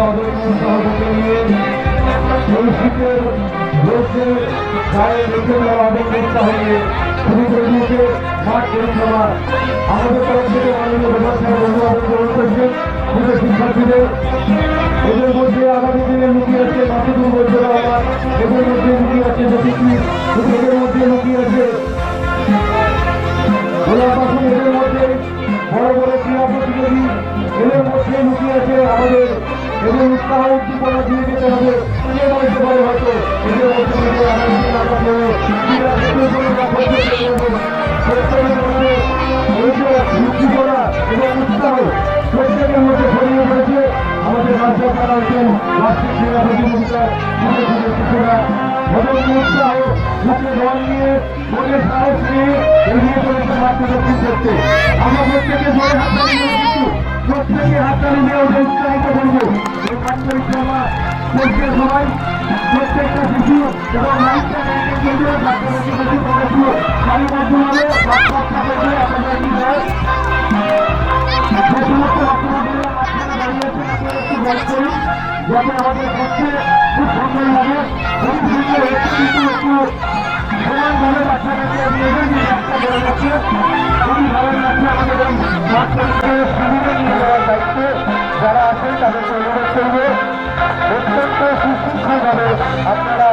আদরণীয় সভাপতি নিয়ে এই শীতের রোদে গায়ে রেখে দেওয়া আদরণীয়তা হয়ে শুরু করে দিয়েছে মাঠ পরিক্রমা। আমাদের তরফ থেকে মাননীয় প্রধান সাহেব অভিবাদন গ্রহণ করছেন পুরো শিক্ষার্থীদের। এদের মধ্যে আগামী দিনে লুকিয়ে আছে মাসুদুল বৈদ্য রহমান, এদের মধ্যে লুকিয়ে আছে জসিকি, এদের মধ্যে লুকিয়ে আছে গোলাপ বাসন, এদের মধ্যে বড় বড় ক্রীড়া প্রতিযোগী, এদের মধ্যে লুকিয়ে আছে আমাদের এদের উৎসাহ উদ্দীপনা দিয়ে যেতে হবে। কে বলতে পারে হয়তো এদের মধ্যে থেকে আগামী দিন আমরা ক্রীড়া প্রতিযোগিতা প্রত্যেকের মধ্যে মুক্তি করা এবং উৎসাহ প্রত্যেকের মধ্যে ছড়িয়ে পড়েছে। আমাদের রাজ্যের তারা হচ্ছেন রাষ্ট্রীয় ক্রীড়া প্রতিযোগিতার শিশুরা এবং উৎসাহ মুখে জল নিয়ে মনে সাহস নিয়ে এগিয়ে চলেছে মাঠে দক্ষিণ ক্ষেত্রে। আমরা প্রত্যেকে জোরে হাততালি দিয়ে কিন্তু প্রত্যেকে হাততালি দিয়ে ওদের উৎসাহিত করবো। এই মাঠ পরিক্রমা করছে সবাই, প্রত্যেকটা শিশু এবং লাইফটা কেন্দ্রে ছাত্রছাত্রী শিশু সারিবদ্ধভাবে বাচ্চা থেকে আপনারা কি যায় যে সমস্ত বাচ্চারা মাঝখানে দাঁড়িয়ে আছেন আপনারা একটু বল করুন যাতে আমাদের পক্ষে খুব সুন্দর লাগে। কিন্তু একটু সমানভাবে বাচ্চাটাকে নিয়ে একটা বড় যাচ্ছে, খুবই ভালো লাগছে। আমাদের এই মাঠ পরিষ্কারের সুবিধা নিয়ে যাওয়ার দায়িত্বে যারা আছেন তাদেরকে অনুরোধ করবে অত্যন্ত সুশৃঙ্খলভাবে আপনারা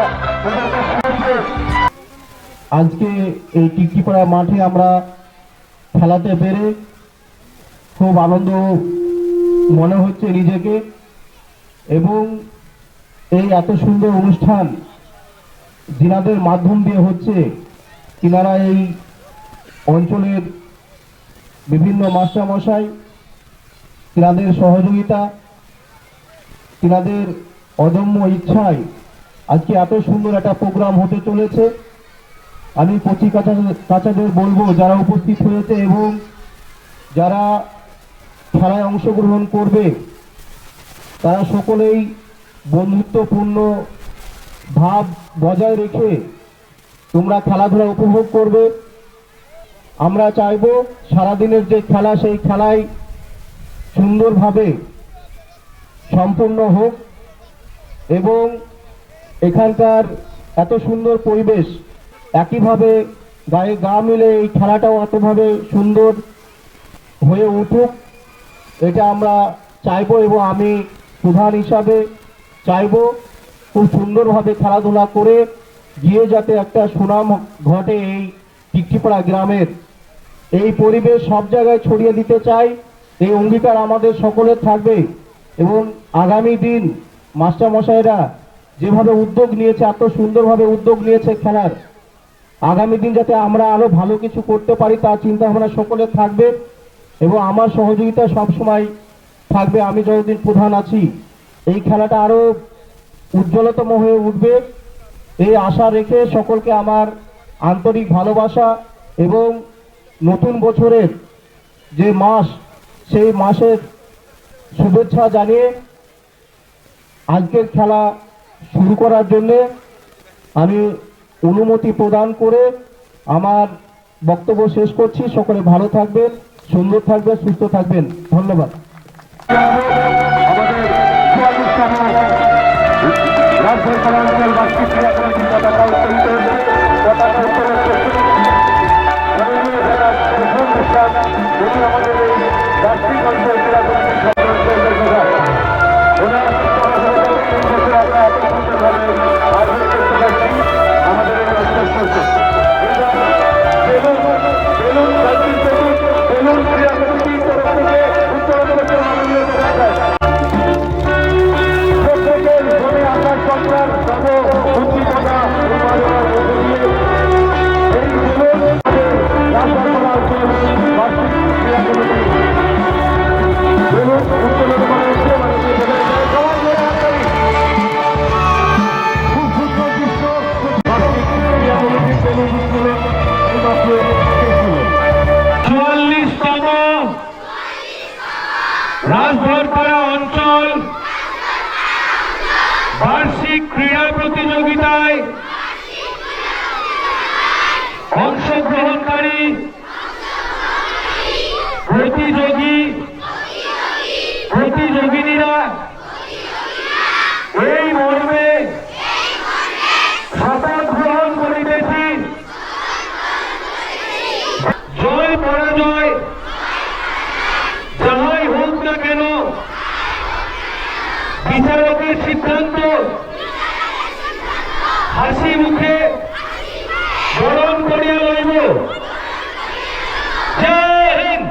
ওদেরকে শুনবে। আজকে এই টিকটিপাড়া মাঠে আমরা খেলাতে পেরে খুব আনন্দ মনে হচ্ছে নিজেকে, এবং এই এত সুন্দর অনুষ্ঠান যিনাদের মাধ্যম দিয়ে হচ্ছে, তিনারা এই অঞ্চলের বিভিন্ন মাস্টারমশাই, তিনাদের সহযোগিতা, তিনাদের অদম্য ইচ্ছায় আজকে এত সুন্দর একটা প্রোগ্রাম হতে চলেছে। আমি কচি কাচাদের বলবো যারা উপস্থিত হয়েছে এবং যারা খেলায় অংশগ্রহণ করবে তারা সকলেই বন্ধুত্বপূর্ণ ভাব বজায় রেখে তোমরা খেলাধুলা উপভোগ করবে। আমরা চাইবো সারাদিনের যে খেলা সেই খেলায় সুন্দরভাবে সম্পূর্ণ হোক এবং এখানকার এত সুন্দর পরিবেশ একইভাবে গায়ে গা মিলে এই খেলাটাও এতভাবে সুন্দর হয়ে উঠুক, এটা আমরা চাইবো। এবং আমি প্রধান হিসাবে চাইবো খুব সুন্দরভাবে খেলাধুলা করে গিয়ে যাতে একটা সুনাম ঘটে এই টিকটিপাড়া গ্রামের। এই পরিবেশ সব জায়গায় ছড়িয়ে দিতে চাই, এই অঙ্গীকার আমাদের সকলের থাকবে। এবং আগামী দিন মাস্টারমশাইরা যেভাবে উদ্যোগ নিয়েছে, এত সুন্দরভাবে উদ্যোগ নিয়েছে খেলার, আগামী দিন যাতে আমরা আরো ভালো কিছু করতে পারি তার চিন্তা ভাবনা সকলের থাকবে এবং আমার সহযোগিতা সবসময় থাকবে। আমি যতদিন প্রধান আছি এই খেলাটা আরো উজ্জ্বলতম হয়ে উঠবে এই আশা রেখে সকলকে আমার আন্তরিক ভালোবাসা এবং নতুন বছরের যে মাস সেই মাসের শুভেচ্ছা জানিয়ে আজকের খেলা শুরু করার জন্য আমি অনুমতি প্রদান করে আমার বক্তব্য শেষ করছি। সকলে ভালো থাকবেন, সুন্দর থাকবেন, সুস্থ থাকবেন। ধন্যবাদ। বিচারকের সিদ্ধান্ত হাসি মুখে বরণ করিয়া লইব। জয় হিন্দ,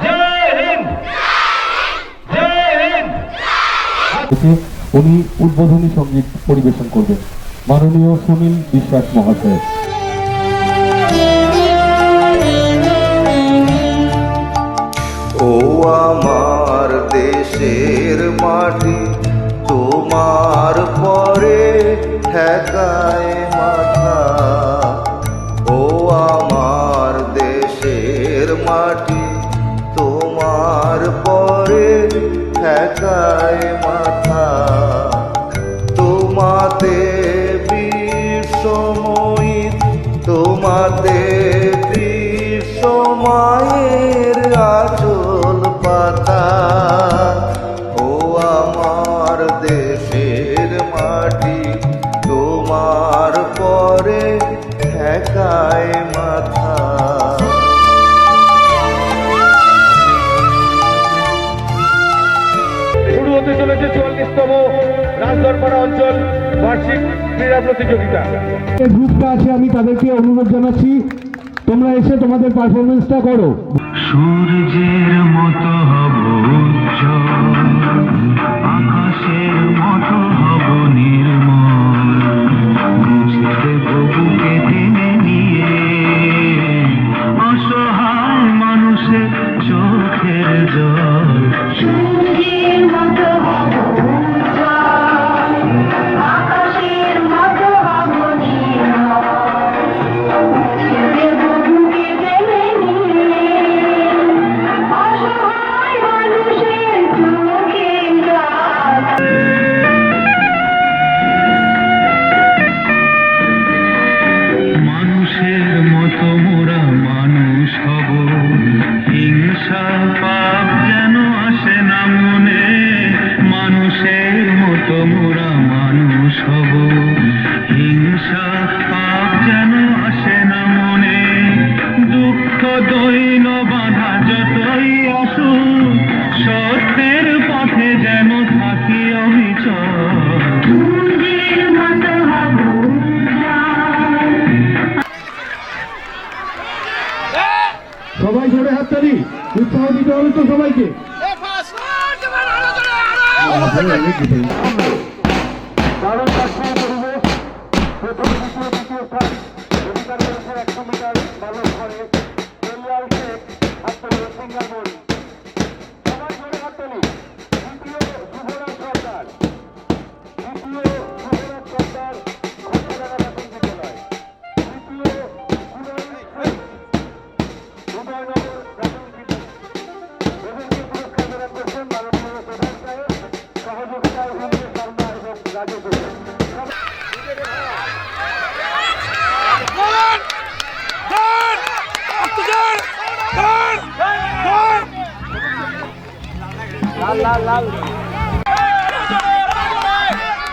জয় হিন্দ, জয় হিন্দ। উনি উদ্বোধনী সঙ্গীত পরিবেশন করবেন মাননীয় সুনীল বিশ্বাস মহাশয়। ও আমার দেশের মাটি, তোমার পরে ঠেকায় মাথা। ও আমার দেশের মাটি, তোমার পরে ঠেকায় মাথা। তোমাতে বিশ্বময়ী, তোমাতে বিশ্বমায়ের আচল পাতা। ও আমার দেশের মাটি, তোমার পরে ঠেকায় মাথা। শুরু হতে চলেছে 44তম রাজদরপাড়া অঞ্চল বার্ষিক ক্রীড়া প্রতিযোগিতা। গ্রুপটা আছে, আমি তাদেরকে অনুরোধ জানাচ্ছি তোমরা এসে তোমাদের পারফরমেন্সটা করো। সূর্যের মতো হব উজ্জ্বল, আকাশের মতো হব নির্মল, মুছে দেব বুকে টেনে নিয়ে অসহায় মানুষের চোখের জল। সূর্যের মতো হব উজ্জ্বল, আকাশের মতো হব নির্মল, মুছে দেব বুকে টেনে নিয়ে অসহায় মানুষের চোখের জল। মানুষের মতো মোরা মানুষ হব, হিংসা পাপ যেন আসে না মনে। মানুষের মতো মোরা মানুষ হব, হিংসা পাপ যেন আসে না মনে। দুঃখ দৈন বাধা যতই আসুক, সত্যের পথে যেন থাকি অবিচল। সূর্যের মতো হব উজ্জ্বল। সবাই জোরে হাততালি, উৎসাহ দিতে হবে তো সবাইকে। দারুণ কাশ্মীর পরিবেশ। প্রথম, দ্বিতীয়, তৃতীয় স্থান অধিকার করেছে 100 মিটার বালক করে দেলিয়াল শেখ, হাততালি সিঙ্গার বোল। সবাই জোরে হাততালি। দ্বিতীয় শুভরাজ সরকার, দ্বিতীয় শুভরাজ সরকার, ঘোষাডাঙ্গা প্রাথমিক বিদ্যালয়। তৃতীয় উদয়নগর প্রাথমিক বিদ্যালয়। এদেরকে পুরস্কার প্রদান করছেন মাননীয় প্রধান সাহেব, সহযোগিতায় হুমকে শর্মা এবং রাজেশ ঘোষ।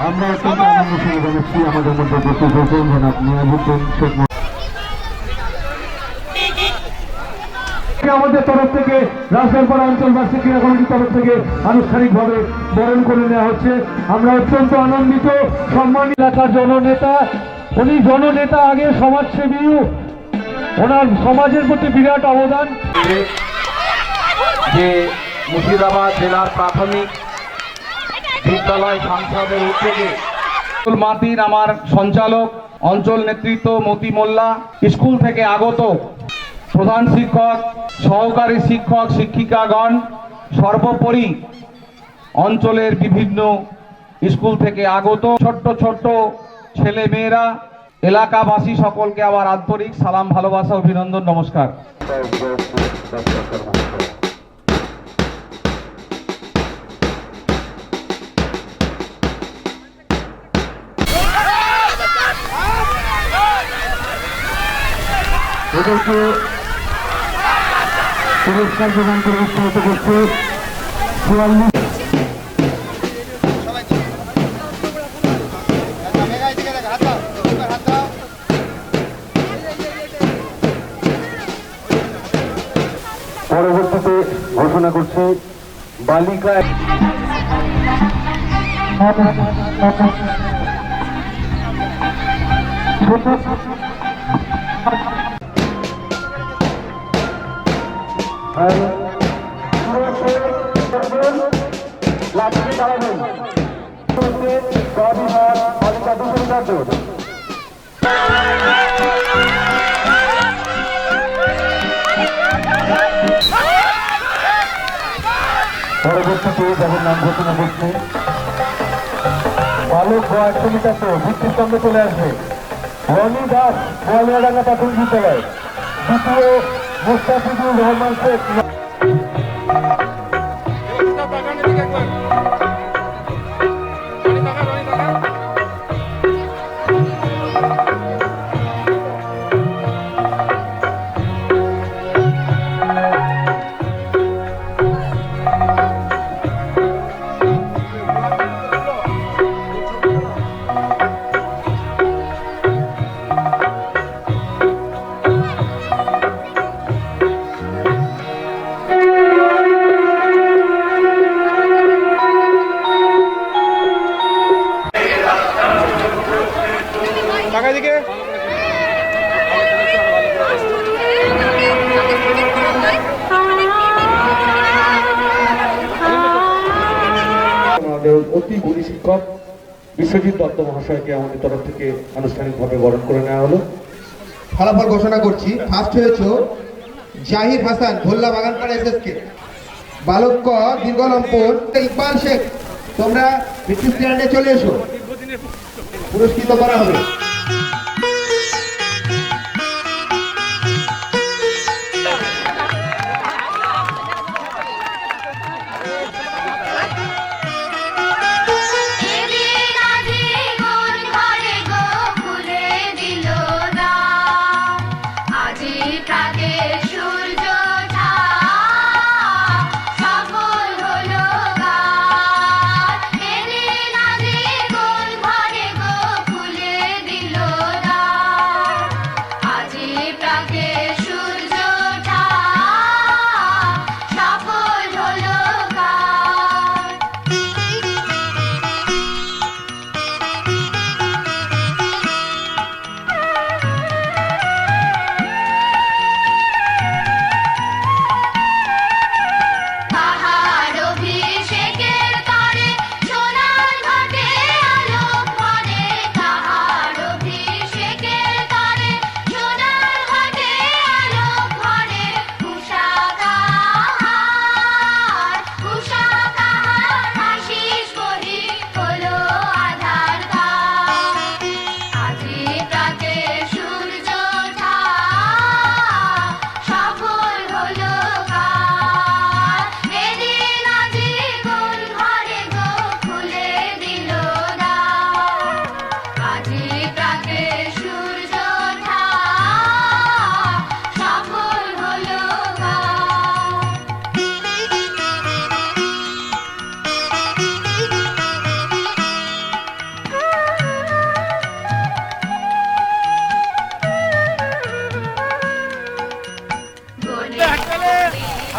আমরা অত্যন্ত আনন্দ সঙ্গে জানাচ্ছি আমাদের মধ্যে উপস্থিত হয়েছেন জনাব নিয়াজউদ্দিন শেখ। আমাদের তরফ থেকে রাজদরপাড়া অঞ্চল বার্ষিক ক্রীড়া কমিটির তরফ থেকে আনুষ্ঠানিকভাবে বরণ করে নেওয়া হচ্ছে। আমরা অত্যন্ত আনন্দিত। সম্মানিত এলাকার জননেতা, উনি জননেতা আগে সমাজসেবীও, ওনার সমাজের প্রতি বিরাট অবদান। যে মুর্শিদাবাদ জেলার প্রাথমিক বিদ্যালয় সংসদের উদ্যোগে মাতির আমার সঞ্চালক, অঞ্চল নেতৃত্ব মতি মোল্লা, স্কুল থেকে আগত প্রধান শিক্ষক, সহকারী শিক্ষক, শিক্ষিকাগণ, সর্বোপরি অঞ্চলের বিভিন্ন স্কুল থেকে আগত ছোট্ট ছোট্ট ছেলে মেয়েরা, এলাকাবাসী সকলকে আবার আন্তরিক সালাম, ভালোবাসা, অভিনন্দন, নমস্কার। এদেরকে পুরস্কার প্রদান করে উৎসাহিত করছে 44। পরবর্তীতে ঘোষণা করছি বালিকা পরবর্তীতে যখন নাম ঘোষণা করছে বালক 100 মিটার তো ভিত্তির সামনে চলে আসবে রনি দাস গোয়ালিয়াডাঙ্গা প্রাথমিক বিদ্যালয়, দ্বিতীয় মোস্তাফিজুর রহমান শেখ। আমাদের অতি গুণী শিক্ষক বিশ্বজিৎ দত্ত মহাশয়কে আমাদের তরফ থেকে আনুষ্ঠানিকভাবে বরণ করে নেওয়া হলো। ফলাফল ঘোষণা করছি। ফার্স্ট হয়েছে জাহির হাসান ভোল্লা বাগানপাড়া এসএসকে, বালক ক দীর্ঘ লম্পন ইকবাল শেখ। তোমরা ব্রিটিশ স্ট্যান্ডে চলে এসো, পুরস্কৃত করা হবে।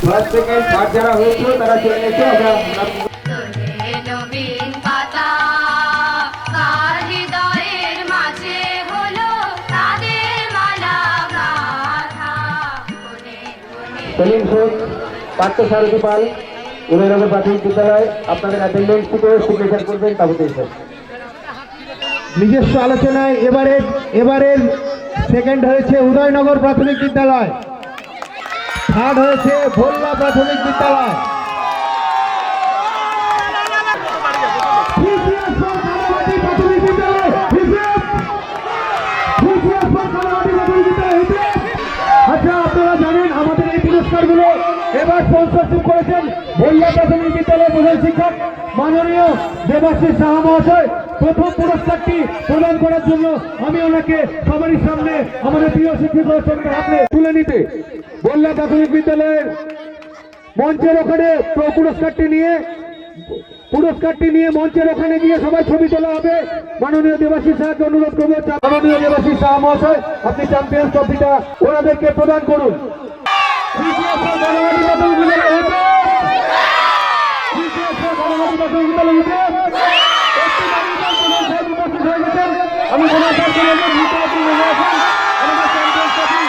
ফার্স্ট সেকেন্ড থার্ড যারা হয়েছিল তারা চলে এসো। নবীন পাতা কার হৃদয়ের মাঝে হলো তাদের মালা গাথা। সেলিম শেখ, পার্থসারথী পাল, উদয়নগর প্রাথমিক বিদ্যালয়, আপনাদের অ্যাটেন্ডেন্স থেকে সিগনেচার করবেন তাবুতে এসে। নিজস্ব আলোচনায় এবারের সেকেন্ড হয়েছে উদয়নগর প্রাথমিক বিদ্যালয়, থার্ড হয়েছে ভোল্লা প্রাথমিক বিদ্যালয়। আচ্ছা, আপনারা জানেন আমাদের এই পুরস্কারগুলো এবার স্পন্সরশিপ করেছেন ভোল্লা প্রাথমিক বিদ্যালয়ের প্রধান শিক্ষক মাননীয় দেবাশিস সাহা মহাশয়। প্রথম পুরস্কারটি প্রদান করার জন্য আমি ওনাকে সবারই সামনে আমাদের প্রিয় শিক্ষকের সঙ্গে হাতে তুলে নিতে ভোল্লা প্রাথমিক বিদ্যালয়ের মঞ্চের ওখানে পুরস্কারটি নিয়ে মঞ্চের ওখানে গিয়ে সবাই ছবি তোলা হবে। মাননীয় দেবাশিস সাহাকে অনুরোধ করবো, মাননীয় দেবাশিস সাহা মহাশয় আপনি চ্যাম্পিয়ন্স ট্রফিটা ওনাদেরকে প্রদান করুন। আমি বলে থাকি আমাদের চ্যাম্পিয়ন ট্রফি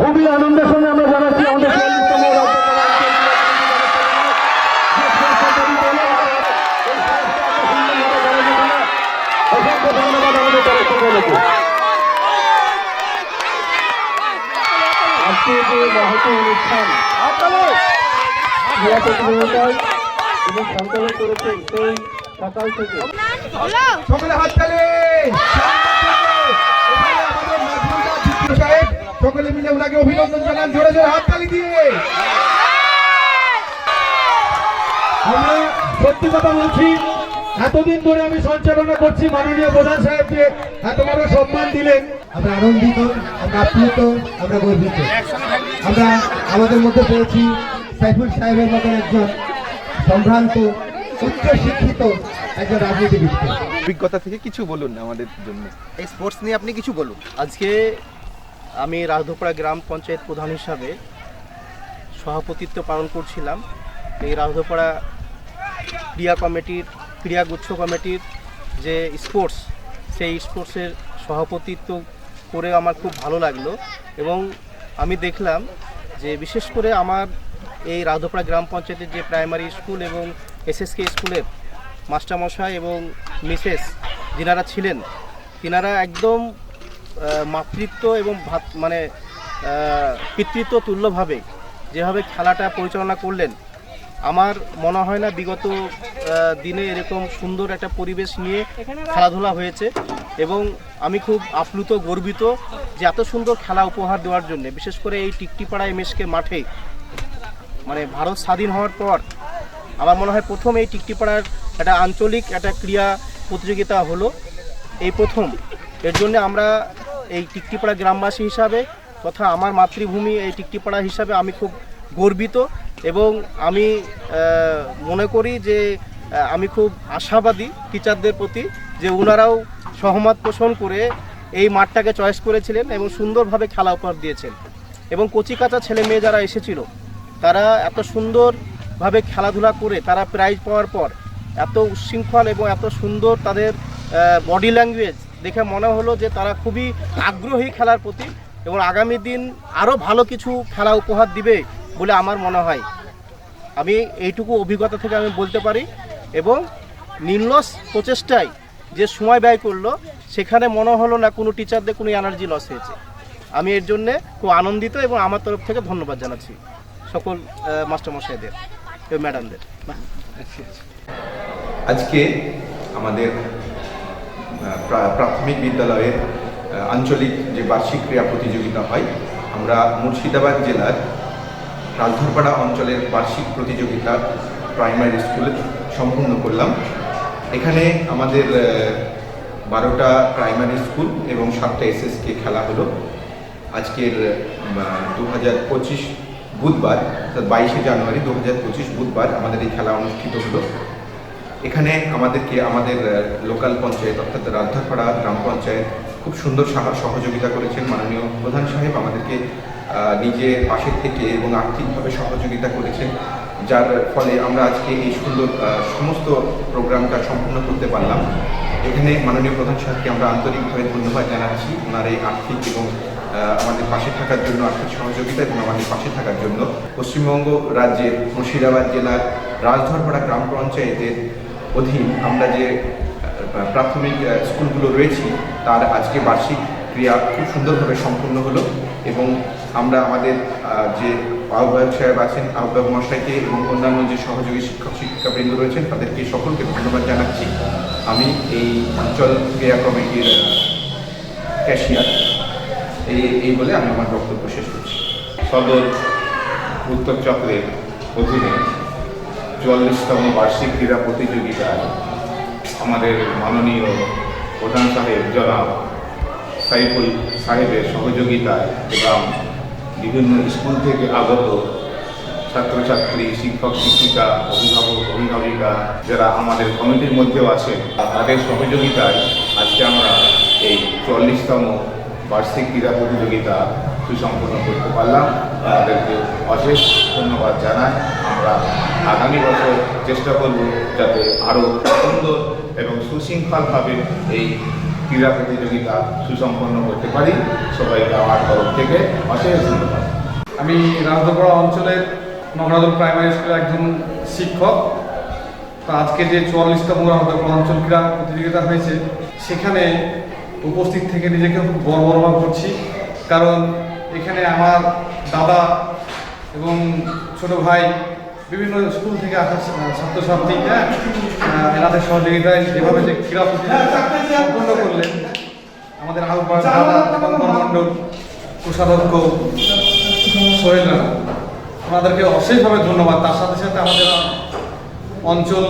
খুবই আনন্দের সঙ্গে আমরা জানাচ্ছি আমাদের ৪০তম অসংখ্য ধন্যবাদ আমাদের দর্শকদেরকে। আজকে যে মহৎ অনুষ্ঠান ক্রীড়া প্রতিযোগিতায় এবং সঞ্চালন করেছেন সেই সকাল থেকে সকলে হাততালি। আমাদের নাজমুলদার চিত্র সাহেব সকলে মিলে ওনাকে অভিনন্দন জানান জোরে জোরে হাততালি দিয়ে। আমরা সত্যি কথা বলছি, এতদিন ধরে আমি সঞ্চালনা করছি, মাননীয় প্রধান সাহেবকে এত বড় সম্মান দিলেন। আমরা আনন্দিত, আমরা আপ্লুত, আমরা গর্বিত। আমরা আমাদের মধ্যে পেয়েছি সাইফুল সাহেবের মতন একজন সম্ভ্রান্ত উচ্চ শিক্ষিত একজন রাজনীতিবিদকে। অভিজ্ঞতা থেকে কিছু বলুন আমাদের জন্য, এই স্পোর্টস নিয়ে আপনি কিছু বলুন। আজকে আমি রাজধোপাড়া গ্রাম পঞ্চায়েত প্রধান হিসাবে সভাপতিত্ব পালন করছিলাম। এই রাজধোপাড়া ক্রীড়াগুচ্ছ কমিটির যে স্পোর্টস, সেই স্পোর্টসের সভাপতিত্ব করে আমার খুব ভালো লাগলো এবং আমি দেখলাম যে বিশেষ করে আমার এই রাজধোপাড়া গ্রাম পঞ্চায়েতের যে প্রাইমারি স্কুল এবং এসএসকে স্কুলের মাস্টারমশাই এবং মিসেস যিনারা ছিলেন, তিনারা একদম মাতৃত্ব এবং পিতৃত্ব তুল্যভাবে যেভাবে খেলাটা পরিচালনা করলেন, আমার মনে হয় না বিগত দিনে এরকম সুন্দর একটা পরিবেশ নিয়ে খেলাধুলা হয়েছে এবং আমি খুব আপ্লুত গর্বিত যে এত সুন্দর খেলা উপহার দেওয়ার জন্য। বিশেষ করে এই টিকটিপাড়া এমএসকে মাঠে ভারত স্বাধীন হওয়ার পর আমার মনে হয় প্রথম এই টিকটিপাড়ার একটা আঞ্চলিক একটা ক্রীড়া প্রতিযোগিতা হলো, এই প্রথম। এর জন্য আমরা এই টিকটিপাড়া গ্রামবাসী হিসাবে তথা আমার মাতৃভূমি এই টিকটিপাড়া হিসাবে আমি খুব গর্বিত এবং আমি মনে করি যে আমি খুব আশাবাদী টিচারদের প্রতি যে ওনারাও সহমত পোষণ করে এই মাঠটাকে চয়েস করেছিলেন এবং সুন্দরভাবে খেলা উপহার দিয়েছেন এবং কচিকাঁচা ছেলে মেয়ে যারা এসেছিল তারা এত সুন্দরভাবে খেলাধুলা করে তারা প্রাইজ পাওয়ার পর এত উচ্ছৃঙ্খল এবং এত সুন্দর তাদের বডি ল্যাঙ্গুয়েজ দেখে মনে হলো যে তারা খুবই আগ্রহী খেলার প্রতি এবং আগামী দিন আরও ভালো কিছু খেলা উপহার দিবে বলে আমার মনে হয়। আমি এইটুকু অভিজ্ঞতা থেকে আমি বলতে পারি এবং নির্লস প্রচেষ্টায় যে সময় ব্যয় করলো সেখানে মনে হলো না কোনো টিচারদের কোনো এনার্জি লস হয়েছে। আমি এর জন্যে খুব আনন্দিত এবং আমার তরফ থেকে ধন্যবাদ জানাচ্ছি সকল মাস্টারমশাইদের এবং ম্যাডামদের। আজকে আমাদের প্রাথমিক বিদ্যালয়ের আঞ্চলিক যে বার্ষিক ক্রীড়া প্রতিযোগিতা হয়, আমরা মুর্শিদাবাদ জেলার রাজধরপাড়া অঞ্চলের বার্ষিক প্রতিযোগিতা প্রাইমারি স্কুলে সম্পূর্ণ করলাম। এখানে আমাদের 12টা প্রাইমারি স্কুল এবং 7টা এসএসকে খেলা হলো। আজকের 2025 বুধবার অর্থাৎ 22শে জানুয়ারি 2025 বুধবার আমাদের এই খেলা অনুষ্ঠিত হলো। এখানে আমাদের লোকাল পঞ্চায়েত অর্থাৎ রাজধরপাড়া গ্রাম পঞ্চায়েত খুব সুন্দর সহযোগিতা করেছেন। মাননীয় প্রধান সাহেব আমাদেরকে নিজে পাশে থেকে এবং আর্থিকভাবে সহযোগিতা করেছেন, যার ফলে আমরা আজকে এই সুন্দর সমস্ত প্রোগ্রামটা সম্পূর্ণ করতে পারলাম। এখানে মাননীয় প্রধান সাহেবকে আমরা আন্তরিকভাবে ধন্যবাদ জানাচ্ছি ওনার এই আর্থিক এবং আমাদের পাশে থাকার জন্য, আর্থিক সহযোগিতা এবং আমাদের পাশে থাকার জন্য। পশ্চিমবঙ্গ রাজ্যের মুর্শিদাবাদ জেলার রাজধরপাড়া গ্রাম পঞ্চায়েতের অধীন আমরা যে প্রাথমিক স্কুলগুলো রয়েছি তার আজকে বার্ষিক ক্রিয়া খুব সুন্দরভাবে সম্পূর্ণ হলো এবং আমরা আমাদের যে আহ্বায়ক সাহেব আছেন, আহ্বায়ক মশাইকে এবং অন্যান্য যে সহযোগী শিক্ষক শিক্ষিকাবৃন্দ রয়েছেন তাদেরকে সকলকে ধন্যবাদ জানাচ্ছি। আমি এই অঞ্চল ক্রীড়া কমিটির ক্যাশিয়ার, এই বলে আমি আমার বক্তব্য শেষ করছি। সদর উত্তর চক্রের অধীনে 44তম বার্ষিক ক্রীড়া প্রতিযোগিতায় আমাদের মাননীয় প্রধান সাহেব জনাব সাইফুল সাহেবের সহযোগিতায় এবং বিভিন্ন স্কুল থেকে আগত ছাত্রছাত্রী, শিক্ষক শিক্ষিকা, অভিভাবক অভিভাবিকা যারা আমাদের কমিটির মধ্যেও আছেন তাদের সহযোগিতায় আজকে আমরা এই 44তম বার্ষিক ক্রীড়া প্রতিযোগিতা সুসম্পন্ন করতে পারলাম। তাদেরকে অশেষ ধন্যবাদ জানাই। আমরা আগামী বছর চেষ্টা করব যাতে আরও সুন্দর এবং সুশৃঙ্খলভাবে এই ক্রীড়া প্রতিযোগিতা সুসম্পন্ন করতে পারি। সবাইকে আমার তরফ থেকে অশেষ ধন্যবাদ। আমি রাজদপাড়া অঞ্চলের নগরাদল প্রাইমারি স্কুলের একজন শিক্ষক। তো আজকে যে 44তম রাজদপাড়া অঞ্চল ক্রীড়া প্রতিযোগিতা হয়েছে সেখানে উপস্থিত থেকে নিজেকে খুব গর্ব অনুভব করছি, কারণ এখানে আমার দাদা এবং ছোট ভাই বিভিন্ন স্কুল থেকে আসা ছাত্রছাত্রী এনাদের সহযোগিতায় যেভাবে যে ক্রীড়া প্রতিযোগিতা সম্পন্ন করলেন আমাদের আহ্বান দাদা এবং মণ্ডল কোষাধ্যক্ষ সোহেল রানা, ওনাদেরকে অশেষভাবে ধন্যবাদ। তার সাথে সাথে আমাদের অঞ্চল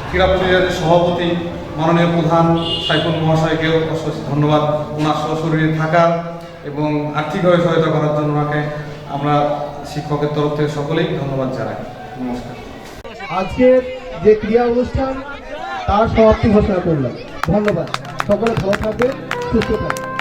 ক্রীড়া প্রতিযোগিতার সভাপতি মাননীয় প্রধান সাইফুল মহাশয়কেও অশেষ ধন্যবাদ ওনার সশরীরে থাকার এবং আর্থিকভাবে সহায়তা করার জন্য ওনাকে আমরা শিক্ষকের তরফ থেকে সকলেই ধন্যবাদ জানাই। নমস্কার। আজকের যে ক্রীড়া অনুষ্ঠান তার সমাপ্তি ঘোষণা করলাম। ধন্যবাদ। সকলে ভালো থাকবে, সুস্থ থাকবে।